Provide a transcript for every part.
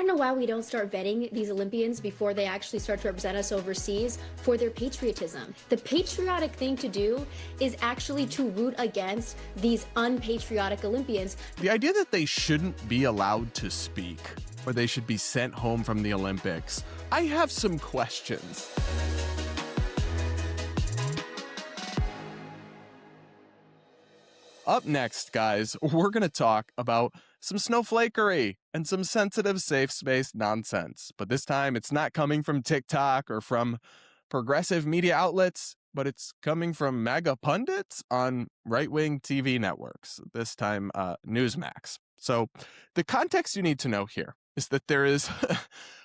don't know why we don't start vetting these Olympians before they actually start to represent us overseas for their patriotism. The patriotic thing to do is actually to root against these unpatriotic Olympians. The idea that they shouldn't be allowed to speak or they should be sent home from the Olympics, I have some questions. Up next, guys, we're going to talk about some snowflakery and some sensitive safe space nonsense. But this time, it's not coming from TikTok or from progressive media outlets, but it's coming from MAGA pundits on right-wing TV networks, this time Newsmax. So the context you need to know here is that there is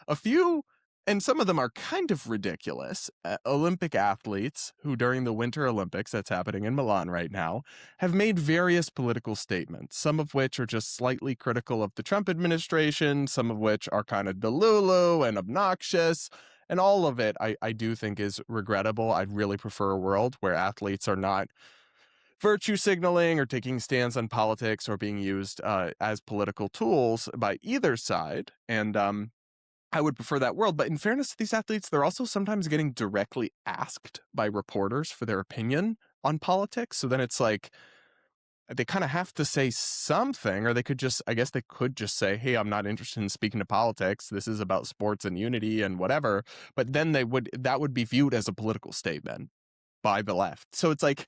a few, and some of them are kind of ridiculous, Olympic athletes who during the Winter Olympics that's happening in Milan right now have made various political statements, some of which are just slightly critical of the Trump administration, some of which are kind of delulu and obnoxious, and all of it I do think is regrettable. I'd really prefer a world where athletes are not virtue signaling or taking stands on politics or being used as political tools by either side. And I would prefer that world. But in fairness to these athletes, they're also sometimes getting directly asked by reporters for their opinion on politics. So then it's like they kind of have to say something, or they could just, I guess they could just say, hey, I'm not interested in speaking to politics. This is about sports and unity and whatever. But then that would be viewed as a political statement by the left. So it's like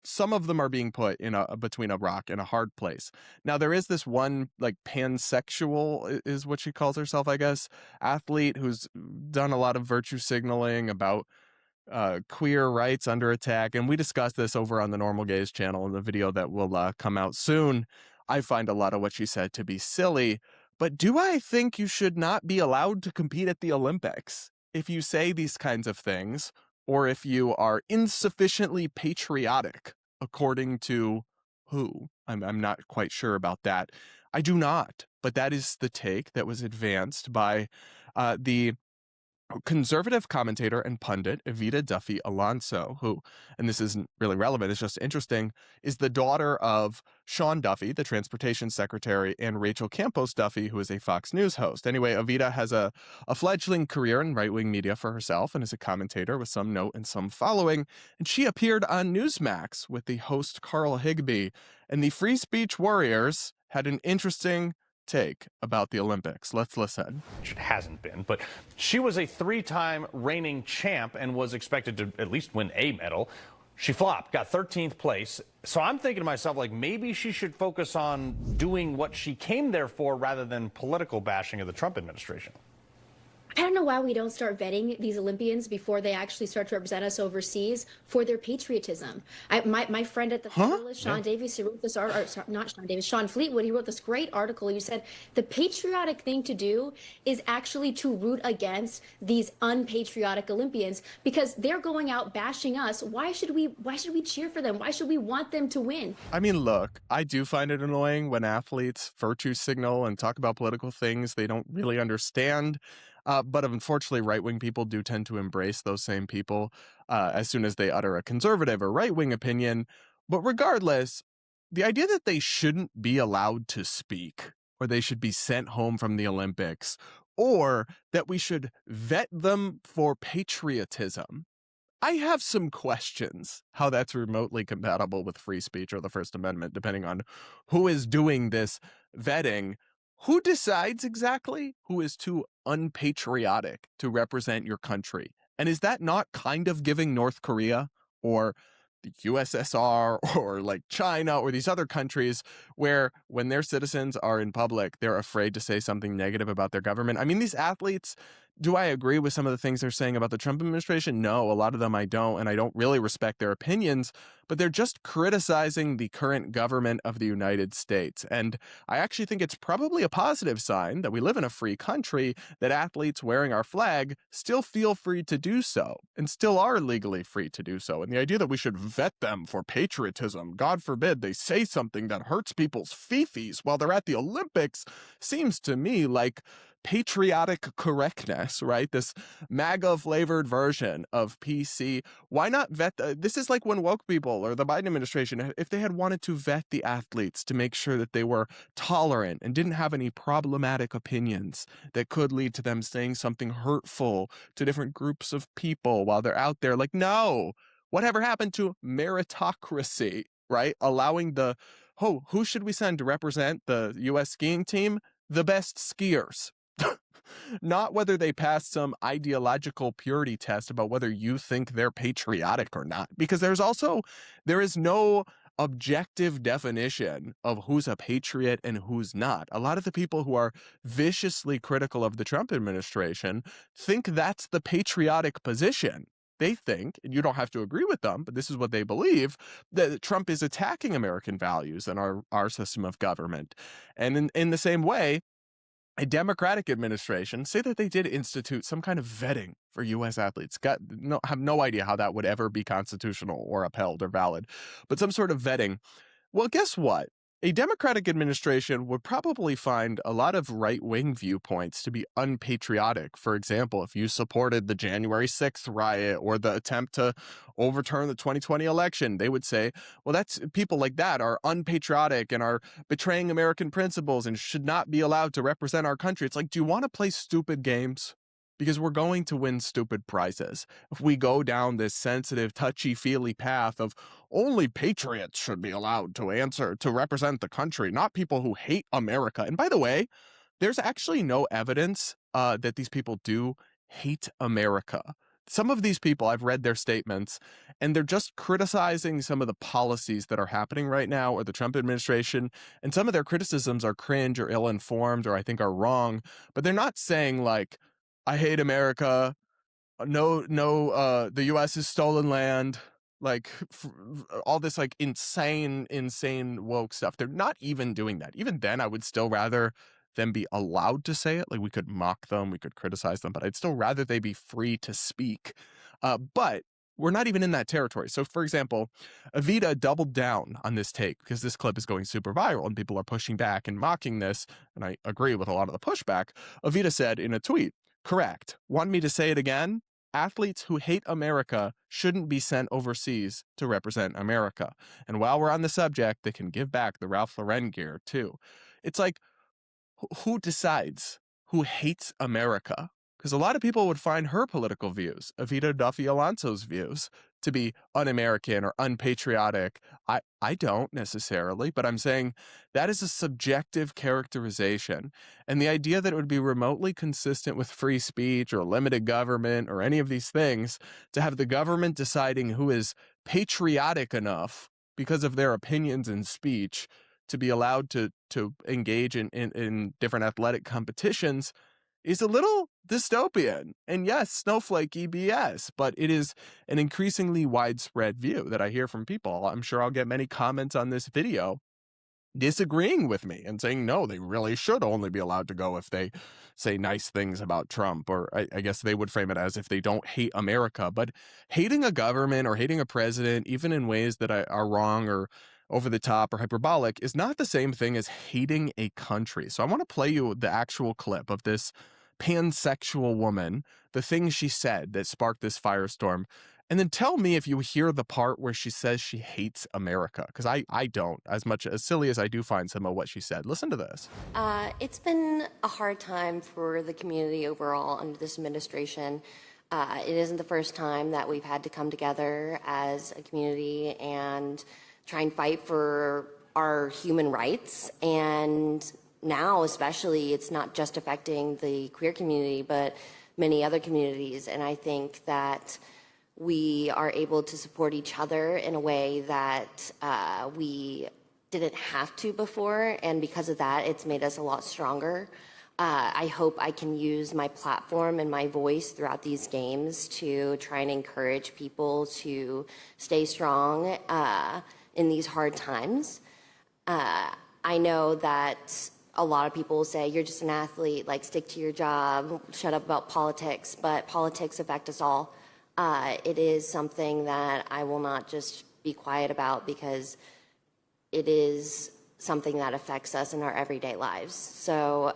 some of them are being put in between a rock and a hard place. Now there is this one like pansexual is what she calls herself, I guess, athlete who's done a lot of virtue signaling about queer rights under attack. And we discussed this over on the Normal Gaze channel in the video that will come out soon. I find a lot of what she said to be silly, but do I think you should not be allowed to compete at the Olympics if you say these kinds of things? Or if you are insufficiently patriotic, according to who? I'm not quite sure about that. I do not, but that is the take that was advanced by the conservative commentator and pundit Evita Duffy Alonso, who, and this isn't really relevant, it's just interesting, is the daughter of Sean Duffy, the transportation secretary, and Rachel Campos Duffy, who is a Fox News host. Anyway, Evita has a fledgling career in right-wing media for herself and is a commentator with some note and some following, and she appeared on Newsmax with the host Carl Higbie, and the free speech warriors had an interesting take about the Olympics. Let's listen. It hasn't been, but she was a three-time reigning champ and was expected to at least win a medal. She flopped, got 13th place. So I'm thinking to myself, like, maybe she should focus on doing what she came there for rather than political bashing of the Trump administration. I don't know why we don't start vetting these Olympians before they actually start to represent us overseas for their patriotism. My friend at the Federalist, Sean Davis, he wrote this Sean Fleetwood, he wrote this great article. He said the patriotic thing to do is actually to root against these unpatriotic Olympians because they're going out bashing us. Why should we cheer for them? Why should we want them to win? I mean, look, I do find it annoying when athletes virtue signal and talk about political things they don't really understand. But unfortunately, right-wing people do tend to embrace those same people as soon as they utter a conservative or right-wing opinion. But regardless, the idea that they shouldn't be allowed to speak or they should be sent home from the Olympics or that we should vet them for patriotism, I have some questions how that's remotely compatible with free speech or the First Amendment, depending on who is doing this vetting. Who decides exactly who is too unpatriotic to represent your country? And is that not kind of giving North Korea or the USSR or like China or these other countries where when their citizens are in public, they're afraid to say something negative about their government? I mean, these athletes, do I agree with some of the things they're saying about the Trump administration? No, a lot of them I don't, and I don't really respect their opinions, but they're just criticizing the current government of the United States. And I actually think it's probably a positive sign that we live in a free country that athletes wearing our flag still feel free to do so and still are legally free to do so. And the idea that we should vet them for patriotism, God forbid they say something that hurts people's fifis while they're at the Olympics, seems to me like patriotic correctness, right? This MAGA flavored version of PC. Why not vet? This is like when woke people or the Biden administration, if they had wanted to vet the athletes to make sure that they were tolerant and didn't have any problematic opinions that could lead to them saying something hurtful to different groups of people while they're out there. Like, no, whatever happened to meritocracy, right? Allowing who should we send to represent the U.S. skiing team? The best skiers. Not whether they pass some ideological purity test about whether you think they're patriotic or not. Because there is no objective definition of who's a patriot and who's not. A lot of the people who are viciously critical of the Trump administration think that's the patriotic position. They think, and you don't have to agree with them, but this is what they believe, that Trump is attacking American values and our system of government. And in the same way, a Democratic administration, say that they did institute some kind of vetting for U.S. athletes. Have no idea how that would ever be constitutional or upheld or valid, but some sort of vetting. Well, guess what? A Democratic administration would probably find a lot of right-wing viewpoints to be unpatriotic. For example, if you supported the January 6th riot or the attempt to overturn the 2020 election, they would say, well, that's people like that are unpatriotic and are betraying American principles and should not be allowed to represent our country. It's like, do you want to play stupid games? Because we're going to win stupid prizes if we go down this sensitive, touchy-feely path of only patriots should be allowed to represent the country, not people who hate America. And by the way, there's actually no evidence that these people do hate America. Some of these people, I've read their statements, and they're just criticizing some of the policies that are happening right now or the Trump administration. And some of their criticisms are cringe or ill-informed or I think are wrong. But they're not saying like, I hate America. No, the U.S. is stolen land. Like all this like insane woke stuff. They're not even doing that. Even then, I would still rather them be allowed to say it. Like we could mock them, we could criticize them, but I'd still rather they be free to speak. But we're not even in that territory. So, for example, Evita doubled down on this take because this clip is going super viral and people are pushing back and mocking this. And I agree with a lot of the pushback. Evita said in a tweet, correct. Want me to say it again? Athletes who hate America shouldn't be sent overseas to represent America. And while we're on the subject, they can give back the Ralph Lauren gear too. It's like, who decides who hates America? Because a lot of people would find her political views, Evita Duffy Alonso's views, to be un-American or unpatriotic. I don't necessarily, but I'm saying that is a subjective characterization. And the idea that it would be remotely consistent with free speech or limited government or any of these things to have the government deciding who is patriotic enough because of their opinions and speech to be allowed to engage in different athletic competitions is a little dystopian. And yes, snowflakey BS, but it is an increasingly widespread view that I hear from people. I'm sure I'll get many comments on this video disagreeing with me and saying, no, they really should only be allowed to go if they say nice things about Trump, or I guess they would frame it as if they don't hate America. But hating a government or hating a president, even in ways that are wrong or over the top or hyperbolic, is not the same thing as hating a country. So I want to play you the actual clip of this pansexual woman, the things she said that sparked this firestorm, and then tell me if you hear the part where she says she hates America, because I don't, as much as silly as I do find some of what she said. Listen to this. It's been a hard time for the community overall under this administration. It isn't the first time that we've had to come together as a community and try and fight for our human rights. And now especially, it's not just affecting the queer community, but many other communities. And I think that we are able to support each other in a way that we didn't have to before. And because of that, it's made us a lot stronger. I hope I can use my platform and my voice throughout these games to try and encourage people to stay strong in these hard times. I know that a lot of people will say, you're just an athlete, like stick to your job, shut up about politics, but politics affect us all. It is something that I will not just be quiet about because it is something that affects us in our everyday lives. So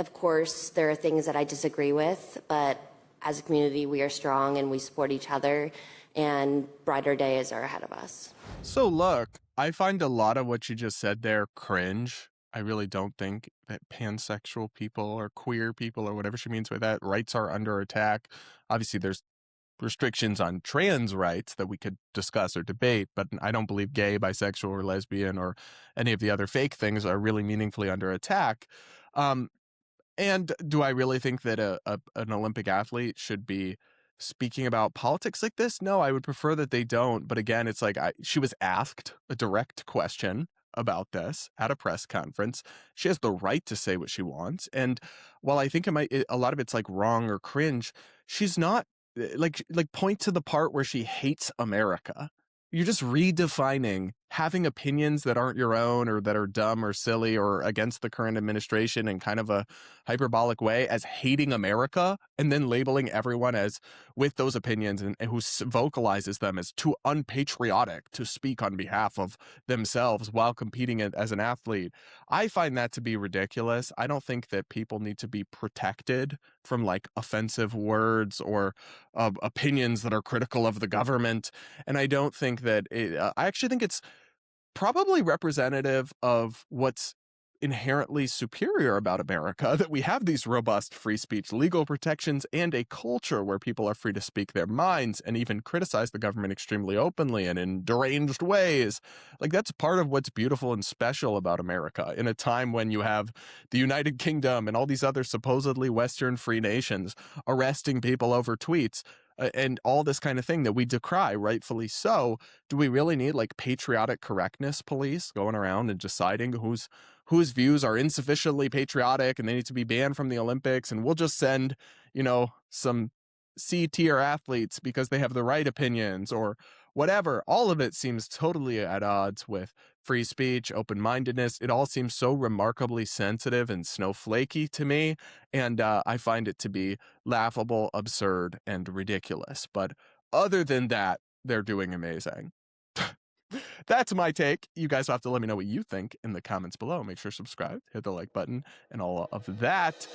Of course, there are things that I disagree with, but as a community, we are strong and we support each other, and brighter days are ahead of us. So look, I find a lot of what you just said there cringe. I really don't think that pansexual people or queer people or whatever she means by that rights are under attack. Obviously, there's restrictions on trans rights that we could discuss or debate, but I don't believe gay, bisexual, or lesbian or any of the other fake things are really meaningfully under attack. And do I really think that an Olympic athlete should be speaking about politics like this? No, I would prefer that they don't. But again, it's like she was asked a direct question about this at a press conference. She has the right to say what she wants. And while I think a lot of it's like wrong or cringe, she's not like point to the part where she hates America. You're just redefining having opinions that aren't your own or that are dumb or silly or against the current administration in kind of a hyperbolic way as hating America, and then labeling everyone as with those opinions and who vocalizes them as too unpatriotic to speak on behalf of themselves while competing as an athlete. I find that to be ridiculous. I don't think that people need to be protected from like offensive words or opinions that are critical of the government. And I don't think that I actually think it's probably representative of what's inherently superior about America, that we have these robust free speech legal protections and a culture where people are free to speak their minds and even criticize the government extremely openly and in deranged ways. Like, that's part of what's beautiful and special about America in a time when you have the United Kingdom and all these other supposedly Western free nations arresting people over tweets. And all this kind of thing that we decry, rightfully so. Do we really need like patriotic correctness police going around and deciding whose views are insufficiently patriotic and they need to be banned from the Olympics? And we'll just send, some C-tier athletes because they have the right opinions or whatever. All of it seems totally at odds with free speech, open-mindedness. It all seems so remarkably sensitive and snowflakey to me. And I find it to be laughable, absurd, and ridiculous. But other than that, they're doing amazing. That's my take. You guys have to let me know what you think in the comments below. Make sure to subscribe, hit the like button, and all of that.